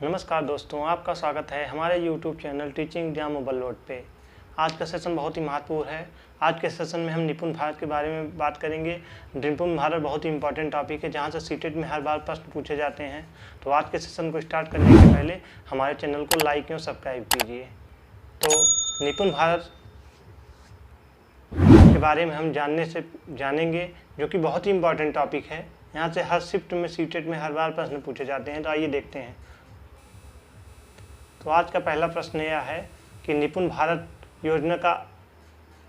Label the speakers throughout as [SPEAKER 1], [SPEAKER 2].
[SPEAKER 1] नमस्कार दोस्तों, आपका स्वागत है हमारे YouTube channel teaching India mobile load पे। आज का सेशन बहुत ही महत्वपूर्ण है। आज के सेशन में हम निपुण भारत के बारे में बात करेंगे। निपुण भारत बहुत ही इंपॉर्टेंट टॉपिक है, जहां से सीटेट में हर बार प्रश्न पूछे जाते हैं। तो आज के सेशन को स्टार्ट करने से पहले हमारे चैनल को लाइक और सब्सक्राइब कीजिए। तो निपुण भारत के बारे में हम जानेंगे, जो कि बहुत ही इंपॉर्टेंट टॉपिक है। यहाँ से हर शिफ्ट में सीटेट में हर बार प्रश्न पूछे जाते हैं। तो आइए देखते हैं। तो आज का पहला प्रश्न यह है कि निपुण भारत योजना का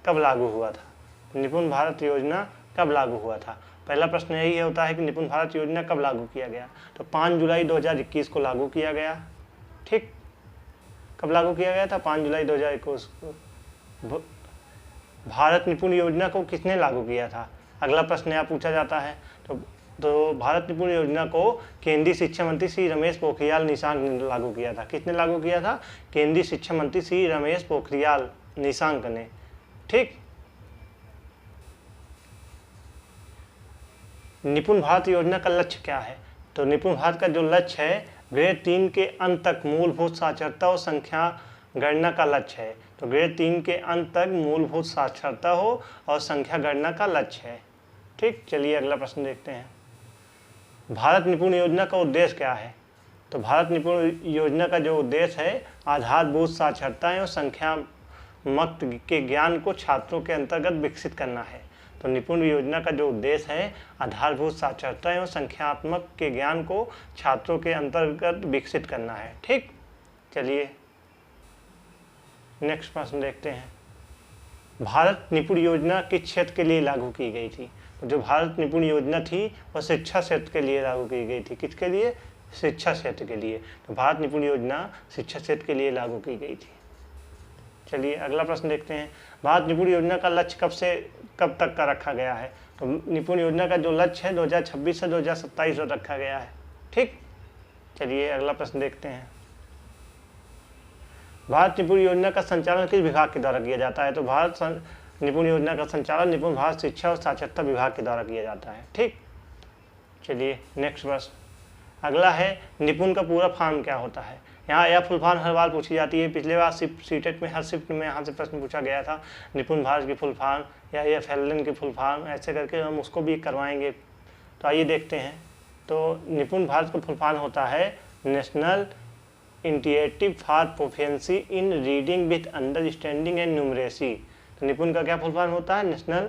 [SPEAKER 1] कब लागू हुआ था। निपुण भारत योजना कब लागू हुआ था। पहला प्रश्न यही होता है कि निपुण भारत योजना कब लागू किया गया। तो 5 जुलाई 2021 को लागू किया गया। ठीक, कब लागू किया गया था? 5 जुलाई 2021 को। भारत निपुण योजना को किसने लागू किया था? अगला प्रश्न यहाँ पूछा जाता है। तो भारत निपुण योजना को केंद्रीय शिक्षा मंत्री श्री रमेश पोखरियाल निशंक ने लागू किया था। किसने लागू किया था? केंद्रीय शिक्षा मंत्री श्री रमेश पोखरियाल निशंक ने। ठीक, निपुण भारत योजना का लक्ष्य क्या है? तो निपुण भारत का जो लक्ष्य है, ग्रेड 3 के अंत तक मूलभूत साक्षरता और संख्या गणना का लक्ष्य है। तो ग्रेड 3 के अंत तक मूलभूत साक्षरता हो और संख्या गणना का लक्ष्य है। ठीक, चलिए अगला प्रश्न देखते हैं। भारत निपुण योजना का उद्देश्य क्या है? तो भारत निपुण योजना का जो उद्देश्य है, आधारभूत साक्षरता और संख्यात्मक के ज्ञान को छात्रों के अंतर्गत विकसित करना है। तो निपुण योजना का जो उद्देश्य है, आधारभूत साक्षरता एवं संख्यात्मक के ज्ञान को छात्रों के अंतर्गत विकसित करना है। ठीक, चलिए नेक्स्ट प्रश्न देखते हैं। भारत निपुण योजना किस क्षेत्र के लिए लागू की गई थी? तो जो भारत निपुण योजना थी वह शिक्षा क्षेत्र के लिए लागू की गई थी। किसके लिए? शिक्षा क्षेत्र के लिए। तो भारत निपुण योजना शिक्षा क्षेत्र के लिए लागू की गई थी। चलिए अगला प्रश्न देखते हैं। भारत निपुण योजना का लक्ष्य कब से कब तक का रखा गया है? तो निपुण योजना का जो लक्ष्य है 2026 से 2027 तक रखा गया है। ठीक, चलिए अगला प्रश्न देखते हैं। भारत निपुण योजना का संचालन किस विभाग के द्वारा किया जाता है? तो भारत निपुण योजना का संचालन निपुण भारत शिक्षा और साक्षरता विभाग के द्वारा किया जाता है। ठीक, चलिए नेक्स्ट प्रश्न अगला है, निपुण का पूरा फॉर्म क्या होता है? यहाँ यह फुल फॉर्म हर बार पूछी जाती है। पिछले बार सीटेट में हर शिफ्ट में यहाँ से प्रश्न पूछा गया था। निपुण भारत की फुल फॉर्म या FLN की फुल फॉर्म, ऐसे करके हम उसको भी करवाएंगे। तो आइए देखते हैं। तो निपुण भारत का फुल फॉर्म होता है national initiative for proficiency in reading with understanding and numeracy. तो निपुण का क्या फुल फॉर्म होता है? National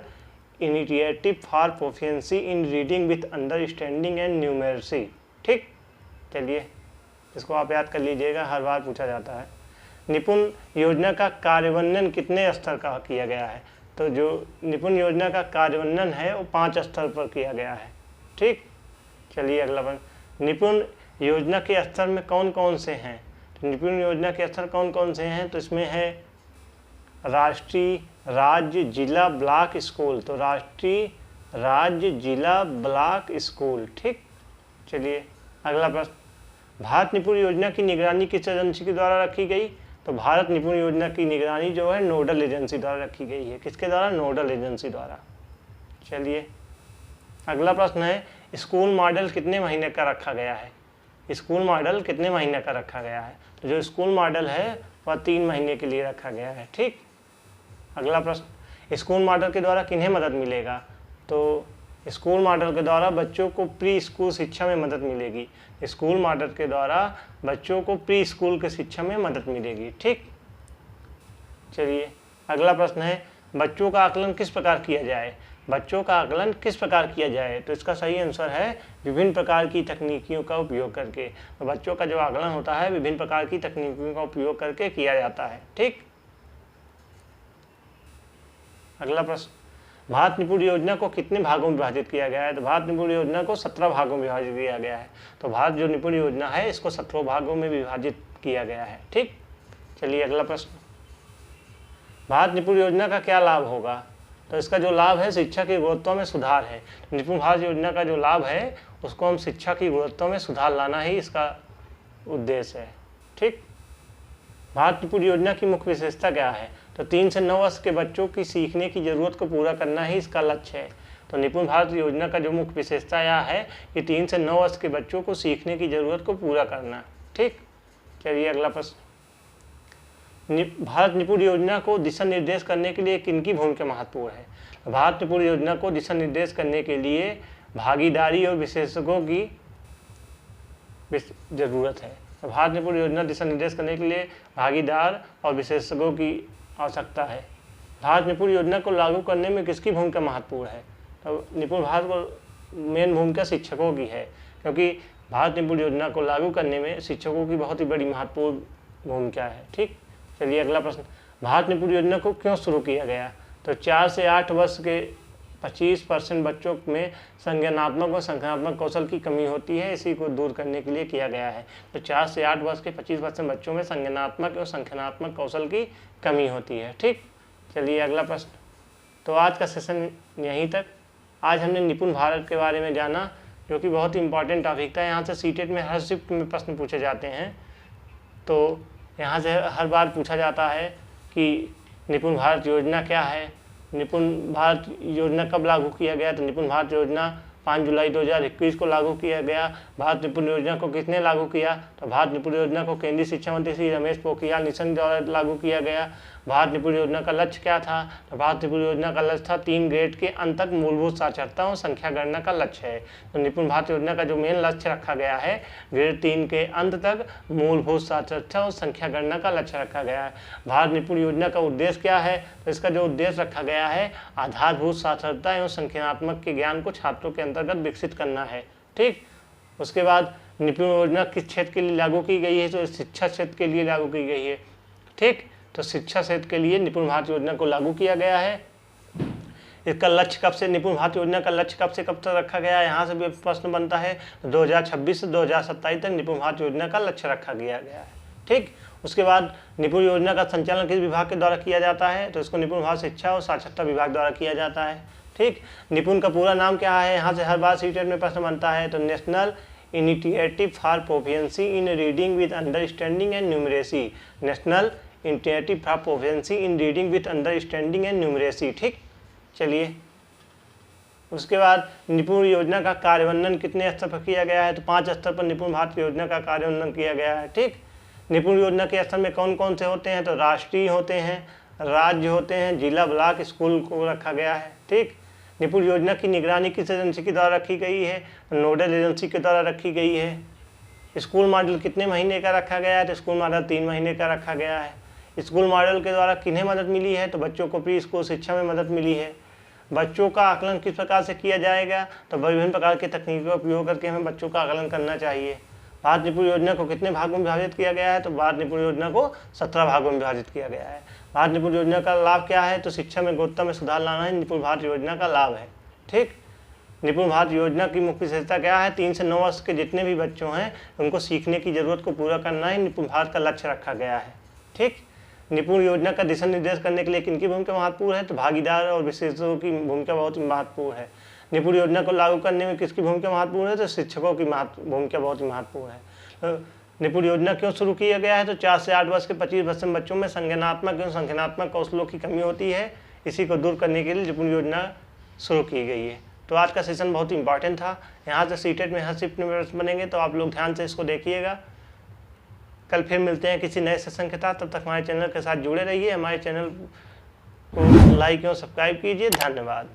[SPEAKER 1] initiative for proficiency in reading with understanding and numeracy. ठीक, चलिए इसको आप याद कर लीजिएगा, हर बार पूछा जाता है। निपुण योजना का कार्यान्वयन कितने स्तर का किया गया है? तो जो निपुण योजना का कार्यान्वयन है वो 5 स्तर पर किया गया है। ठीक, चलिए अगला प्रश्न, निपुण योजना के स्तर में कौन कौन से हैं? तो निपुण योजना के स्तर कौन कौन से हैं? तो इसमें है राष्ट्रीय, राज्य, जिला, ब्लॉक, स्कूल। तो राष्ट्रीय, राज्य, जिला, ब्लॉक, स्कूल। ठीक, चलिए अगला प्रश्न, भारत निपुण योजना की निगरानी किस एजेंसी के द्वारा रखी गई? तो भारत निपुण योजना की निगरानी जो है नोडल एजेंसी द्वारा रखी गई है। किसके द्वारा? नोडल एजेंसी द्वारा। चलिए अगला प्रश्न है, स्कूल मॉडल कितने महीने का रखा गया है? स्कूल मॉडल कितने महीने का रखा गया है? तो जो स्कूल मॉडल है वह 3 महीने के लिए रखा गया है। ठीक, अगला प्रश्न, स्कूल मॉडल के द्वारा किन्हें मदद मिलेगा? तो स्कूल मॉडल के द्वारा बच्चों को प्री स्कूल शिक्षा में मदद मिलेगी। स्कूल मॉडल के द्वारा बच्चों को प्री स्कूल की शिक्षा में मदद मिलेगी। ठीक, चलिए अगला प्रश्न है, बच्चों का आकलन किस प्रकार किया जाए? बच्चों का आकलन किस प्रकार किया जाए? तो इसका सही आंसर है विभिन्न प्रकार की तकनीकियों का उपयोग करके। तो बच्चों का जो आकलन होता है विभिन्न प्रकार की तकनीकों का उपयोग करके किया जाता है। ठीक, अगला प्रश्न, भारत निपुण योजना को कितने भागों में विभाजित किया गया है? तो भारत निपुण योजना को 17 भागों में विभाजित किया गया है। तो भारत जो निपुण योजना है इसको 17 भागों में विभाजित किया गया है। ठीक, चलिए अगला प्रश्न, भारत निपुण योजना का क्या लाभ होगा? तो इसका जो लाभ है शिक्षा की गुणवत्ता में सुधार है। निपुण भारत योजना का जो लाभ है उसको हम शिक्षा की गुणवत्ता में सुधार लाना ही इसका उद्देश्य है। ठीक, भारत निपुण योजना की मुख्य विशेषता क्या है? तो 3 से 9 वर्ष के बच्चों की सीखने की जरूरत को पूरा करना ही इसका लक्ष्य है। तो निपुण भारत योजना का जो मुख्य विशेषता यह है कि 3 से 9 वर्ष के बच्चों को सीखने की जरूरत को पूरा करना। ठीक, चलिए अगला प्रश्न, भारत निपुण योजना को दिशा निर्देश करने के लिए किनकी भूमिका महत्वपूर्ण है? भारत निपुण योजना को दिशा निर्देश करने के लिए भागीदारी और विशेषज्ञों की जरूरत है। भारत निपुण योजना दिशा निर्देश करने के लिए भागीदार और विशेषज्ञों की आवश्यकता है। भारत निपुण योजना को लागू करने में किसकी भूमिका महत्वपूर्ण है? तो निपुण भारत को मेन भूमिका शिक्षकों की है, क्योंकि भारत निपुण योजना को लागू करने में शिक्षकों की बहुत ही बड़ी महत्वपूर्ण भूमिका है। ठीक, चलिए अगला प्रश्न, भारत निपुण योजना को क्यों शुरू किया गया? तो 4 से 8 वर्ष के 25% बच्चों में संज्ञानात्मक और संख्यात्मक कौशल की कमी होती है, इसी को दूर करने के लिए किया गया है। तो 4 से 8 वर्ष के 25% बच्चों में संज्ञानात्मक और संख्यात्मक कौशल की कमी होती है। ठीक, चलिए अगला प्रश्न। तो आज का सेशन यहीं तक। आज हमने निपुण भारत के बारे में जाना, जो कि बहुत ही इंपॉर्टेंट टॉपिक था। यहाँ से सीटेट में हर शिफ्ट में प्रश्न पूछे जाते हैं। तो यहाँ से हर बार पूछा जाता है कि निपुण भारत योजना क्या है, निपुण भारत योजना कब लागू किया गया? तो निपुण भारत योजना 5 जुलाई 2021 को लागू किया गया। भारत निपुण योजना को किसने लागू किया? तो भारत निपुण योजना को केंद्रीय शिक्षा मंत्री श्री रमेश पोखरियाल निशंक द्वारा लागू किया गया। भारत निपुण योजना का लक्ष्य क्या था? तो भारत निपुण योजना का लक्ष्य था 3 ग्रेड के अंत तक मूलभूत साक्षरता और संख्या गणना का लक्ष्य है। तो निपुण भारत योजना का जो मेन लक्ष्य रखा गया है, ग्रेड 3 के अंत तक मूलभूत साक्षरता और संख्या गणना का लक्ष्य रखा गया है। भारत निपुण योजना का उद्देश्य क्या है? तो इसका जो उद्देश्य रखा गया है, आधारभूत साक्षरता एवं संख्यात्मक के ज्ञान को छात्रों के अंतर्गत विकसित करना है। ठीक, उसके बाद निपुण योजना किस क्षेत्र के लिए लागू की गई है? तो शिक्षा क्षेत्र के लिए लागू की गई है। ठीक, तो शिक्षा क्षेत्र के लिए निपुण भारत योजना को लागू किया गया है। इसका लक्ष्य कब से, निपुण भारत योजना का लक्ष्य कब से कब तक रखा गया है? यहाँ से भी प्रश्न बनता है। तो 2026 से 2027 तक निपुण भारत योजना का लक्ष्य रखा गया है। ठीक, उसके बाद निपुण योजना का संचालन किस विभाग के द्वारा किया जाता है? तो इसको निपुण भारत शिक्षा और साक्षरता विभाग द्वारा किया जाता है। ठीक, निपुण का पूरा नाम क्या है? यहाँ से हर बार सीटेट में प्रश्न बनता है। तो national initiative for proficiency in reading with understanding and numeracy. National initiative for proficiency in reading with understanding and numeracy. ठीक, चलिए उसके बाद निपुण योजना का कार्यान्वयन कितने स्तर पर किया गया है? तो 5 स्तर पर निपुण भारत योजना का कार्यान्वयन किया गया है। ठीक, निपुण योजना के स्तर में कौन कौन से होते हैं? तो राष्ट्रीय होते हैं, राज्य होते हैं, जिला, ब्लॉक, स्कूल को रखा गया है। ठीक, निपुण योजना की निगरानी किस एजेंसी के द्वारा रखी गई है? नोडल एजेंसी के द्वारा रखी गई है। स्कूल मॉडल कितने महीने का रखा गया है? तो स्कूल मॉडल 3 महीने का रखा गया है। स्कूल मॉडल के द्वारा किन्हें मदद मिली है? तो बच्चों को प्री स्कूल शिक्षा में मदद मिली है। बच्चों का आकलन किस प्रकार से किया जाएगा? तो विभिन्न प्रकार की तकनीकों का उपयोग करके हमें बच्चों का आकलन करना चाहिए। भारत निपुण योजना को कितने भागों में विभाजित किया गया है? तो भारत निपुण योजना को 17 भागों में विभाजित किया गया है। भारत निपुण योजना का लाभ क्या है? तो शिक्षा में गुणवत्ता में सुधार लाना ही निपुण भारत योजना का लाभ है। ठीक, निपुण भारत योजना की मुख्य विशेषता क्या है? 3 से 9 वर्ष के जितने भी बच्चों हैं उनको सीखने की जरूरत को पूरा करना ही निपुण भारत का लक्ष्य रखा गया है। ठीक, निपुण योजना का दिशा निर्देश करने के लिए किनकी भूमिका महत्वपूर्ण है? तो भागीदार और विशेषज्ञों की भूमिका बहुत ही महत्वपूर्ण है। निपुण योजना को लागू करने में किसकी भूमिका महत्वपूर्ण है? तो शिक्षकों की भूमिका बहुत ही महत्वपूर्ण है। तो निपुण योजना क्यों शुरू किया गया है? तो 4 से 8 वर्ष के 25% बच्चों में संज्ञानात्मक एवं संख्यात्मक कौशलों की कमी होती है, इसी को दूर करने के लिए निपुण योजना शुरू की गई है। तो आज का सेशन बहुत ही इंपॉर्टेंट था। यहाँ से सीटेट में हर शिफ्ट में प्रश्न बनेंगे, तो आप लोग ध्यान से इसको देखिएगा। कल फिर मिलते हैं किसी नए सेशन के साथ। तब तक हमारे चैनल के साथ जुड़े रहिए, हमारे चैनल को लाइक और सब्सक्राइब कीजिए। धन्यवाद।